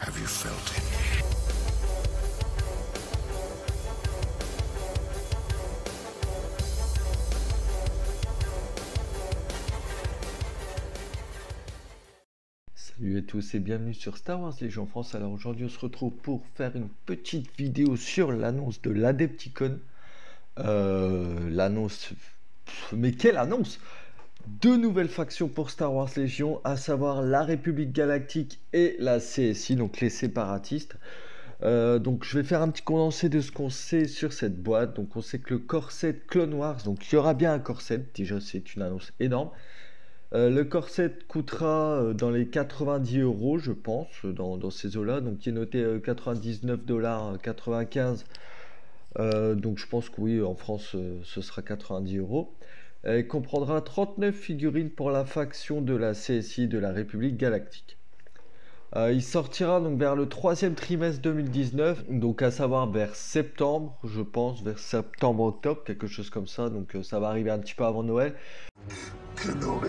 Have you felt it? Salut à tous et bienvenue sur Star Wars Légion France. Alors aujourd'hui on se retrouve pour faire une petite vidéo sur l'annonce de l'Adepticon. L'annonce... Mais quelle annonce! Deux nouvelles factions pour Star Wars Légion, à savoir la République Galactique et la CSI, donc les séparatistes. Donc je vais faire un petit condensé de ce qu'on sait sur cette boîte. Donc on sait que le corset Clone Wars, donc il y aura bien un corset, déjà c'est une annonce énorme. Le corset coûtera dans les 90 euros, je pense, dans ces eaux-là. Donc, il est noté 99,95 $. Donc, je pense que oui, en France, ce sera 90 euros. Il comprendra 39 figurines pour la faction de la CSI de la République Galactique. Il sortira donc vers le troisième trimestre 2019, donc à savoir vers septembre, je pense, vers septembre-octobre, quelque chose comme ça. Donc, ça va arriver un petit peu avant Noël. Kenobi.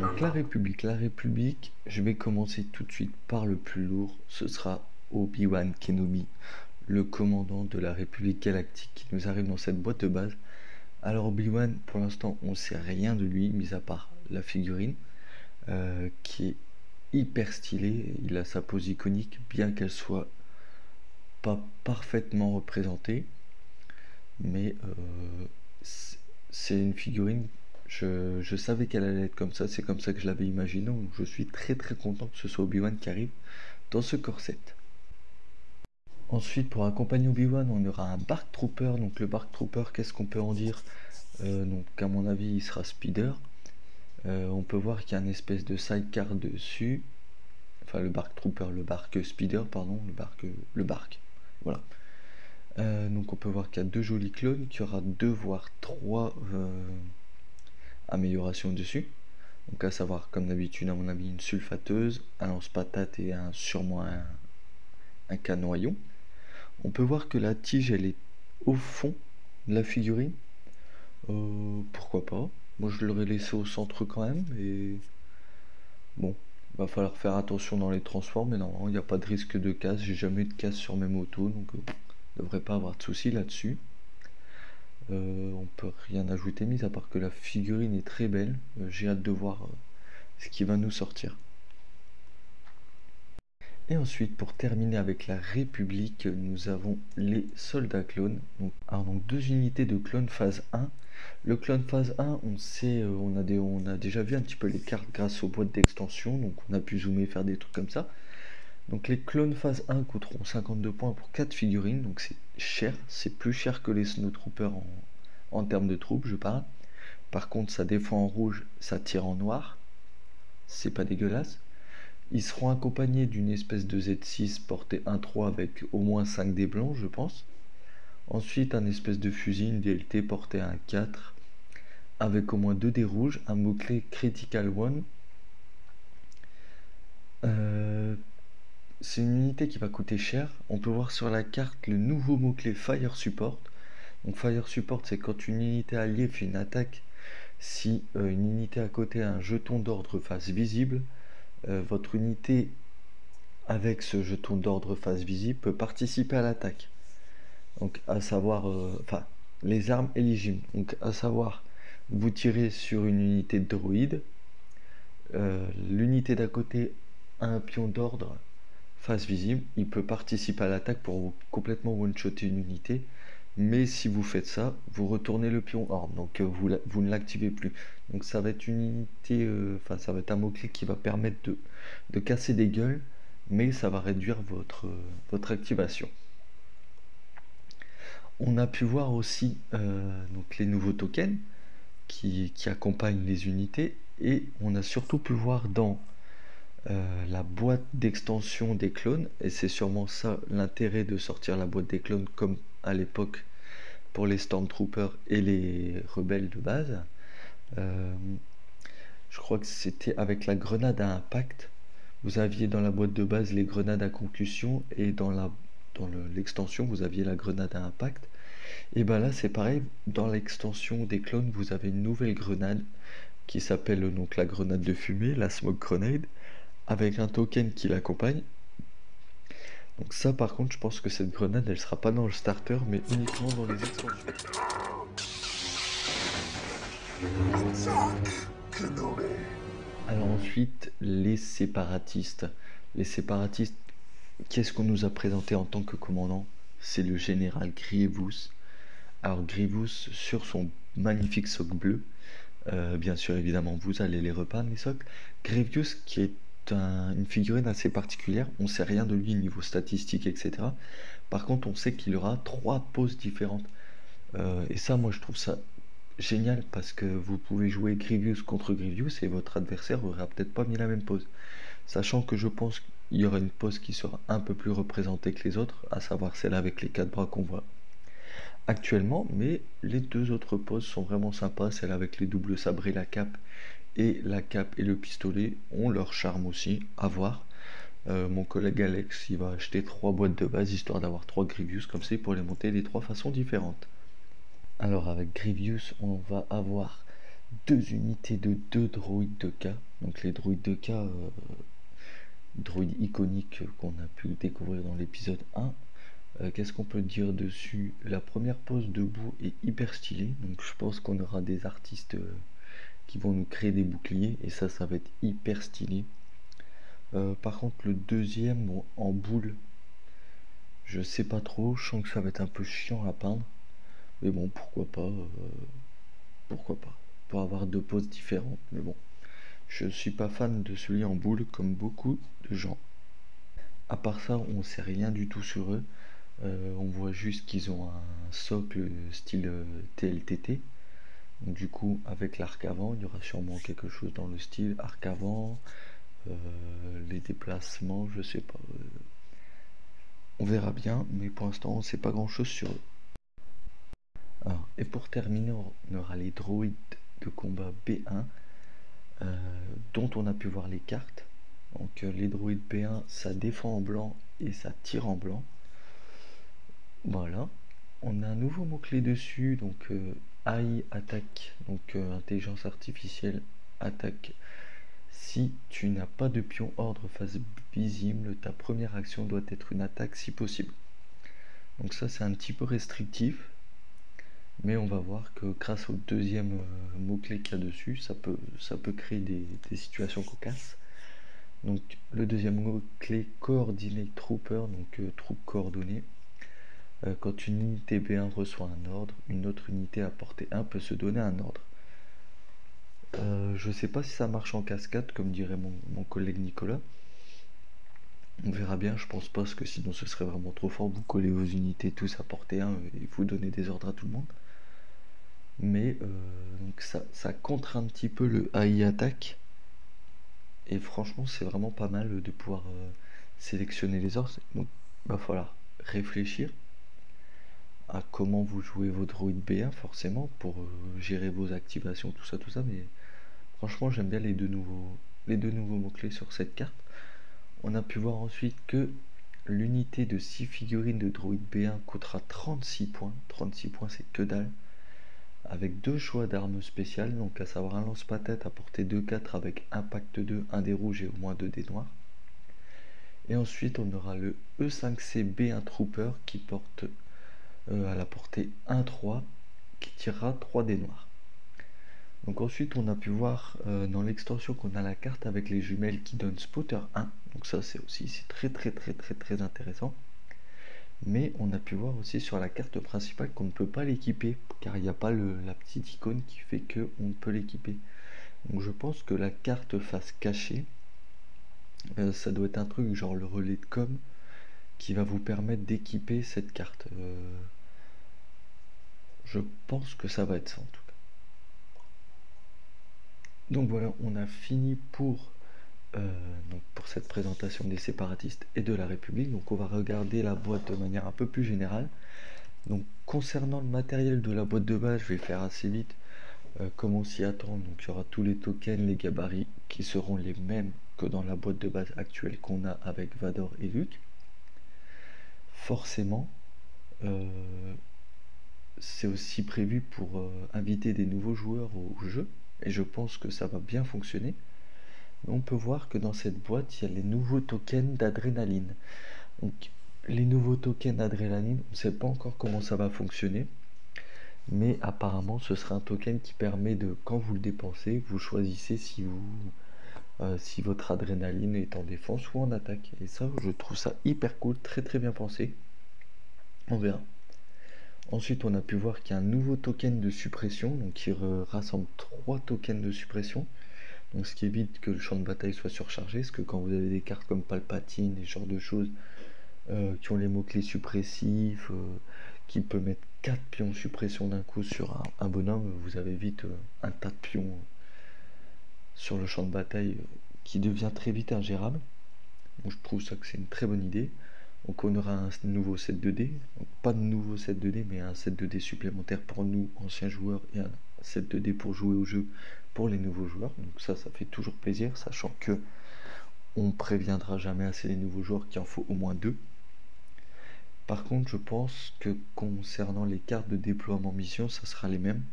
Donc la République, je vais commencer tout de suite par le plus lourd, ce sera Obi-Wan Kenobi, le commandant de la République Galactique qui nous arrive dans cette boîte de base. Alors Obi-Wan, pour l'instant, on ne sait rien de lui, mis à part la figurine, qui est hyper stylée, il a sa pose iconique, bien qu'elle soit pas parfaitement représentée, mais c'est une figurine. Je savais qu'elle allait être comme ça, c'est comme ça que je l'avais imaginé, donc je suis très content que ce soit Obi-Wan qui arrive dans ce corset. Ensuite, pour accompagner Obi-Wan, on aura un Bark Trooper. Donc le Bark Trooper, qu'est-ce qu'on peut en dire? Donc à mon avis, il sera speeder. On peut voir qu'il y a une espèce de sidecar dessus. Enfin le Bark Trooper, le Bark Speeder, pardon, le Bark. Voilà. Donc on peut voir qu'il y a deux jolis clones, qu'il y aura deux voire trois améliorations dessus. Donc à savoir, comme d'habitude, à mon avis, une sulfateuse, un lance-patate et sûrement un canoyon. On peut voir que la tige, elle est au fond de la figurine. Pourquoi pas? Moi, je l'aurais laissé au centre quand même. Et bon, va falloir faire attention dans les transports. Mais non, il n'y a pas de risque de casse. J'ai jamais eu de casse sur mes motos. Donc, ne devrait pas avoir de soucis là-dessus. On peut rien ajouter, mis à part que la figurine est très belle. J'ai hâte de voir ce qui va nous sortir. Et ensuite, pour terminer avec la République, nous avons les soldats clones. Donc deux unités de clones phase 1. Le clone phase 1, on sait, on a déjà vu un petit peu les cartes grâce aux boîtes d'extension. Donc on a pu zoomer, faire des trucs comme ça. Donc les clones phase 1 coûteront 52 points pour 4 figurines. Donc c'est cher, c'est plus cher que les Snowtroopers en termes de troupes, je parle. Par contre, ça défend en rouge, ça tire en noir. C'est pas dégueulasse. Ils seront accompagnés d'une espèce de Z6 portée 1-3 avec au moins 5 dés blancs, je pense. Ensuite, un espèce de fusil, une DLT portée 1-4 avec au moins 2 dés rouges, un mot-clé Critical One. C'est une unité qui va coûter cher. On peut voir sur la carte le nouveau mot-clé Fire Support. Donc Fire Support, c'est quand une unité alliée fait une attaque. Si une unité à côté a un jeton d'ordre face visible, votre unité avec ce jeton d'ordre face visible peut participer à l'attaque. Donc à savoir, enfin, les armes éligibles. Donc à savoir, vous tirez sur une unité de droïde, l'unité d'à côté a un pion d'ordre face visible, il peut participer à l'attaque pour complètement one-shotter une unité. Mais si vous faites ça, vous retournez le pion ordre, donc vous ne l'activez plus. Donc ça va être une unité, enfin ça va être un mot-clé qui va permettre de casser des gueules, mais ça va réduire votre activation. On a pu voir aussi donc les nouveaux tokens qui accompagnent les unités, et on a surtout pu voir dans la boîte d'extension des clones, et c'est sûrement ça l'intérêt de sortir la boîte des clones comme à l'époque pour les Stormtroopers et les rebelles de base. Je crois que c'était avec la grenade à impact. Vous aviez dans la boîte de base les grenades à concussion, et dans l'extension vous aviez la grenade à impact. Et ben là c'est pareil, dans l'extension des clones vous avez une nouvelle grenade qui s'appelle donc la grenade de fumée, la smoke grenade, avec un token qui l'accompagne. Donc ça par contre je pense que cette grenade elle sera pas dans le starter mais uniquement dans les extensions. Kenobi. Alors ensuite les séparatistes. Les séparatistes, qu'est-ce qu'on nous a présenté en tant que commandant? C'est le général Grievous. Alors Grievous sur son magnifique socle bleu, bien sûr évidemment vous allez les repeindre les socles. Grievous qui est une figurine assez particulière, on sait rien de lui niveau statistique etc. Par contre on sait qu'il aura 3 poses différentes. Et ça moi je trouve ça génial parce que vous pouvez jouer Grievous contre Grievous et votre adversaire aura peut-être pas mis la même pose. Sachant que je pense qu'il y aura une pose qui sera un peu plus représentée que les autres, à savoir celle avec les 4 bras qu'on voit actuellement, mais les 2 autres poses sont vraiment sympas, celle avec les doubles sabres et la cape et le pistolet ont leur charme aussi, à voir. Mon collègue Alex il va acheter 3 boîtes de base histoire d'avoir 3 Grievous comme ça pour les monter des 3 façons différentes. Alors avec Grievous on va avoir 2 unités de 2 droïdes de K, donc les droïdes de K, droïdes iconiques qu'on a pu découvrir dans l'épisode 1. Qu'est-ce qu'on peut dire dessus? La première pose debout est hyper stylée, donc je pense qu'on aura des artistes qui vont nous créer des boucliers et ça va être hyper stylé. Par contre le deuxième bon, en boule, je sais pas trop, je sens que ça va être un peu chiant à peindre, mais bon pourquoi pas, pour avoir 2 poses différentes, mais bon, je suis pas fan de celui en boule comme beaucoup de gens. À part ça on sait rien du tout sur eux. On voit juste qu'ils ont un socle style TLTT. Donc, du coup, avec l'arc avant, il y aura sûrement quelque chose dans le style arc avant, les déplacements, je sais pas. On verra bien, mais pour l'instant, on sait pas grand chose sur eux. Alors, et pour terminer, on aura les droïdes de combat B1, dont on a pu voir les cartes. Donc, les droïdes B1, ça défend en blanc et ça tire en blanc. Voilà, on a un nouveau mot-clé dessus, donc AI attaque, donc intelligence artificielle attaque. Si tu n'as pas de pion ordre face visible, ta première action doit être une attaque si possible. Donc ça c'est un petit peu restrictif, mais on va voir que grâce au deuxième mot-clé qu'il y a dessus, ça peut créer des situations cocasses. Donc le deuxième mot-clé Coordinate Trooper, donc troupe coordonnée. Quand une unité B1 reçoit un ordre, une autre unité à portée 1 peut se donner un ordre. Je sais pas si ça marche en cascade, comme dirait mon collègue Nicolas. On verra bien, je pense pas, parce que sinon ce serait vraiment trop fort. Vous collez vos unités tous à portée 1 et vous donnez des ordres à tout le monde. Mais donc ça contre un petit peu le AI attaque. Et franchement, c'est vraiment pas mal de pouvoir sélectionner les ordres. Donc il va falloir réfléchir à comment vous jouez vos droïdes B1 forcément pour gérer vos activations, tout ça, mais franchement j'aime bien les deux nouveaux mots-clés sur cette carte. On a pu voir ensuite que l'unité de 6 figurines de droïde B1 coûtera 36 points. 36 points c'est que dalle. Avec 2 choix d'armes spéciales, donc à savoir un lance-patate à portée 2-4 avec impact 2, un dé rouge et au moins 2 dés noirs. Et ensuite on aura le E5C B1 Trooper qui porte à la portée 1-3 qui tirera 3 dés noirs. Donc ensuite on a pu voir dans l'extension qu'on a la carte avec les jumelles qui donne spotter 1, donc ça c'est très intéressant. Mais on a pu voir aussi sur la carte principale qu'on ne peut pas l'équiper car il n'y a pas la petite icône qui fait que on peut l'équiper. Donc je pense que la carte face cachée, ça doit être un truc genre le relais de com qui va vous permettre d'équiper cette carte. Je pense que ça va être ça en tout cas. Donc voilà, on a fini pour cette présentation des séparatistes et de la République. Donc on va regarder la boîte de manière un peu plus générale. Donc concernant le matériel de la boîte de base, je vais faire assez vite. Comme on s'y attend, donc il y aura tous les tokens, les gabarits qui seront les mêmes que dans la boîte de base actuelle qu'on a avec Vador et Luke. Forcément, c'est aussi prévu pour inviter des nouveaux joueurs au jeu et je pense que ça va bien fonctionner. Mais on peut voir que dans cette boîte, il y a les nouveaux tokens d'adrénaline. Donc les nouveaux tokens d'adrénaline, on ne sait pas encore comment ça va fonctionner, mais apparemment ce sera un token qui permet de, quand vous le dépensez, vous choisissez si votre adrénaline est en défense ou en attaque. Et ça, je trouve ça hyper cool, très très bien pensé. On verra. Ensuite, on a pu voir qu'il y a un nouveau token de suppression, donc qui rassemble 3 tokens de suppression. Donc ce qui évite que le champ de bataille soit surchargé, parce que quand vous avez des cartes comme Palpatine et ce genre de choses qui ont les mots-clés suppressifs, qui peut mettre 4 pions suppression d'un coup sur un bonhomme, vous avez vite un tas de pions sur le champ de bataille qui devient très vite ingérable. Donc je trouve ça que c'est une très bonne idée. Donc on aura un nouveau set 2D, donc pas de nouveau set 2D, mais un set 2D supplémentaire pour nous, anciens joueurs, et un set 2D pour jouer au jeu pour les nouveaux joueurs. Donc ça fait toujours plaisir, sachant que on préviendra jamais assez les nouveaux joueurs qu'il en faut au moins 2. Par contre, je pense que concernant les cartes de déploiement mission, ça sera les mêmes,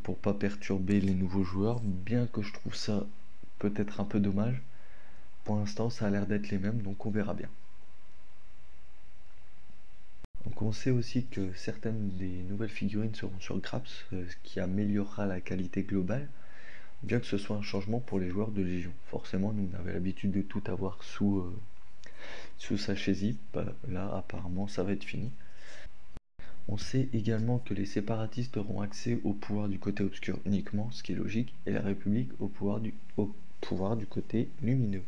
pour pas perturber les nouveaux joueurs, bien que je trouve ça peut-être un peu dommage. Pour l'instant, ça a l'air d'être les mêmes, donc on verra bien. Donc on sait aussi que certaines des nouvelles figurines seront sur Graps, ce qui améliorera la qualité globale, bien que ce soit un changement pour les joueurs de Légion. Forcément, nous on avait l'habitude de tout avoir sous sa chaisie, là apparemment ça va être fini. On sait également que les séparatistes auront accès au pouvoir du côté obscur uniquement, ce qui est logique, et la République au pouvoir du côté lumineux.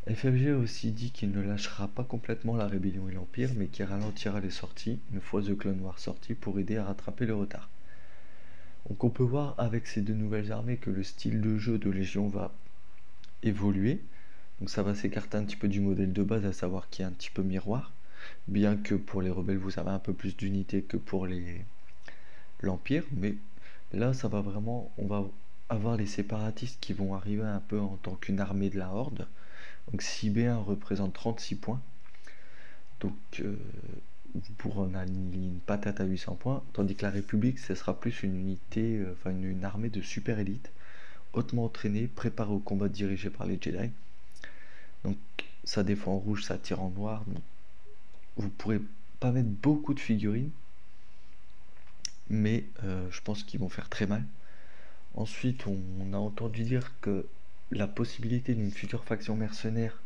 FFG a aussi dit qu'il ne lâchera pas complètement la rébellion et l'Empire, mais qu'il ralentira les sorties une fois The Clone Wars sorti pour aider à rattraper le retard. Donc on peut voir avec ces 2 nouvelles armées que le style de jeu de Légion va évoluer. Donc ça va s'écarter un petit peu du modèle de base, à savoir qui est un petit peu miroir. Bien que pour les rebelles vous avez un peu plus d'unités que pour l'Empire, mais là ça va vraiment, on va avoir les séparatistes qui vont arriver un peu en tant qu'une armée de la Horde. Donc 6B1 représente 36 points. Donc vous pourrez en aligner une patate à 800 points. Tandis que la République, ce sera plus une unité, une armée de super élite, hautement entraînée, préparée au combat dirigé par les Jedi. Donc ça défend en rouge, ça tire en noir. Donc, vous pourrez pas mettre beaucoup de figurines, mais je pense qu'ils vont faire très mal. Ensuite, on a entendu dire que la possibilité d'une future faction mercenaire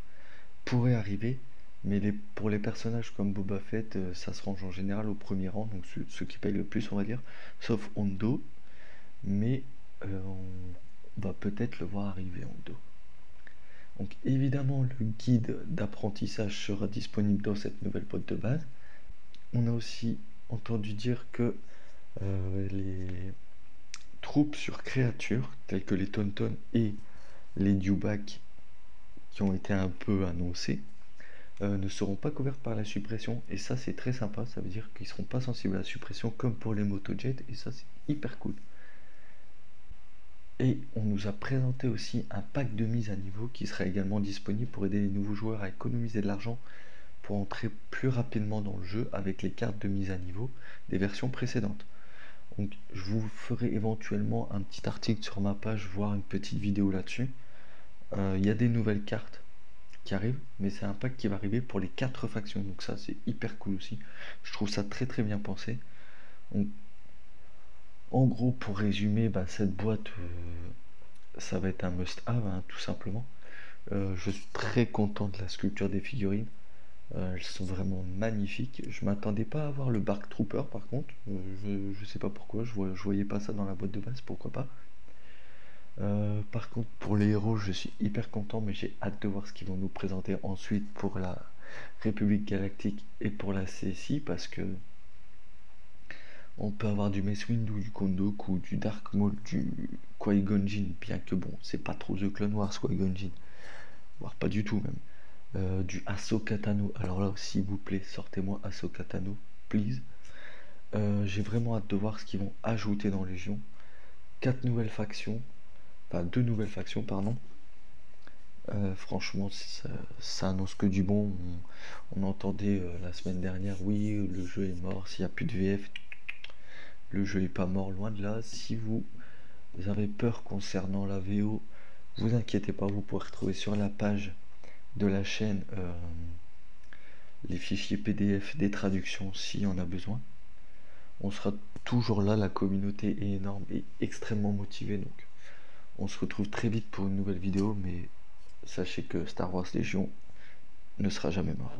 pourrait arriver, mais pour les personnages comme Boba Fett, ça se range en général au premier rang, donc ceux qui payent le plus, on va dire, sauf Hondo, mais on va peut-être le voir arriver, Hondo. Donc évidemment, le guide d'apprentissage sera disponible dans cette nouvelle boîte de base. On a aussi entendu dire que les troupes sur créatures, telles que les Tauntaun et les Dewback, qui ont été un peu annoncés, ne seront pas couvertes par la suppression, et ça c'est très sympa, ça veut dire qu'ils seront pas sensibles à la suppression comme pour les motojets, et ça c'est hyper cool. Et on nous a présenté aussi un pack de mise à niveau qui sera également disponible pour aider les nouveaux joueurs à économiser de l'argent pour entrer plus rapidement dans le jeu avec les cartes de mise à niveau des versions précédentes. Donc je vous ferai éventuellement un petit article sur ma page, voire une petite vidéo là-dessus. Il y a des nouvelles cartes qui arrivent, mais c'est un pack qui va arriver pour les 4 factions, donc ça c'est hyper cool aussi. Je trouve ça très très bien pensé. Donc, en gros, pour résumer, cette boîte, ça va être un must-have, hein, tout simplement. Je suis très content de la sculpture des figurines. Elles sont vraiment magnifiques. Je m'attendais pas à avoir le Bark Trooper par contre. Je sais pas pourquoi, je voyais pas ça dans la boîte de base, pourquoi pas. Par contre, pour les héros, je suis hyper content, mais j'ai hâte de voir ce qu'ils vont nous présenter ensuite pour la République Galactique et pour la CSI, parce que on peut avoir du Mace Windu, du Kondoku, ou du Dark Maul, du Qui-Gon Jinn, bien que bon, c'est pas trop The Clone Wars Qui-Gon Jinn, voire pas du tout même. Du Ahsoka Tano, alors là, s'il vous plaît, sortez-moi Ahsoka Tano, please. J'ai vraiment hâte de voir ce qu'ils vont ajouter dans Légion. 4 nouvelles factions, enfin 2 nouvelles factions, pardon. Franchement, ça annonce que du bon. On entendait la semaine dernière, oui, le jeu est mort, s'il n'y a plus de VF, le jeu est pas mort, loin de là. Si vous avez peur concernant la VO, vous inquiétez pas, vous pourrez retrouver sur la page de la chaîne les fichiers PDF des traductions s'il y en a besoin. On sera toujours là, la communauté est énorme et extrêmement motivée, donc on se retrouve très vite pour une nouvelle vidéo, mais sachez que Star Wars Légion ne sera jamais mort.